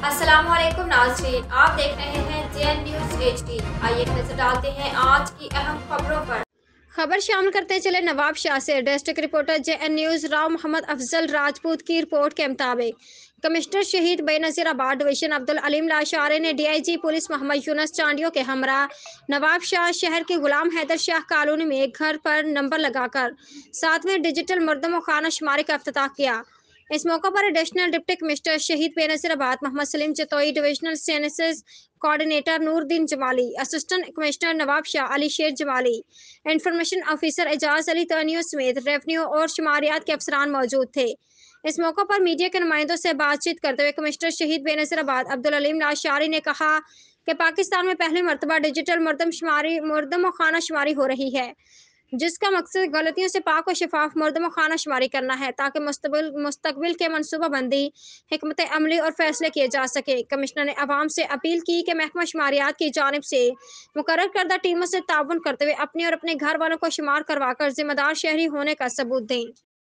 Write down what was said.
السلام علیکم ناظرین، آپ دیکھ رہے ہیں JN نیوز HD۔ آئیے نظر ڈالتے ہیں آج کی اہم خبروں پر۔ خبر شامل کرتے چلے نواب شاہ سے۔ District reporter JN news Rao Muhammad Afzal Rajput کی رپورٹ کے مطابق کمشنر شہید بے نظیر آباد ڈویژن عبدالعلیم لاشارے نے DIG پولیس محمد یونس چانڈیو کے ہمراہ نواب شاہ شہر کے غلام حیدر شاہ کالونی میں گھر پر نمبر لگا کر 7ویں ڈیجیٹل مردم و خانہ شماری کا افتتاح کیا۔ اس موقع پر ایڈیشنل ڈپٹی کمشنر شہید بے نظیر آباد محمد سلیم جتوئی، ڈویژنل سائنسز کوآرڈینیٹر نور الدین جمالی، اسسٹنٹ کمشنر نواب شاہ علی شیر جمالی، انفارمیشن آفیسر اعجاز علی تانیو سمیت ریونیو اور شماریات کے افسران موجود تھے۔ اس موقع پر میڈیا کے نمائندوں سے بات چیت کرتے ہوئے کمشنر شہید بے نظیر آباد عبدالعلیم لاشاری نے کہا کہ پاکستان میں پہلی مرتبہ ڈیجیٹل مردم و خانہ شماری ہو رہی ہے، جس کا مقصد غلطیوں سے پاک و شفاف مردم و خانہ شماری کرنا ہے تاکہ مستقبل کے منصوبہ بندی، حکمت عملی اور فیصلے کیے جا سکیں۔ کمشنر نے عوام سے اپیل کی کہ محکمہ شماریات کی جانب سے مقرر کردہ ٹیموں سے تعاون کرتے ہوئے اپنے اور اپنے گھر والوں کو شمار کروا کر ذمہ دار شہری ہونے کا ثبوت دیں۔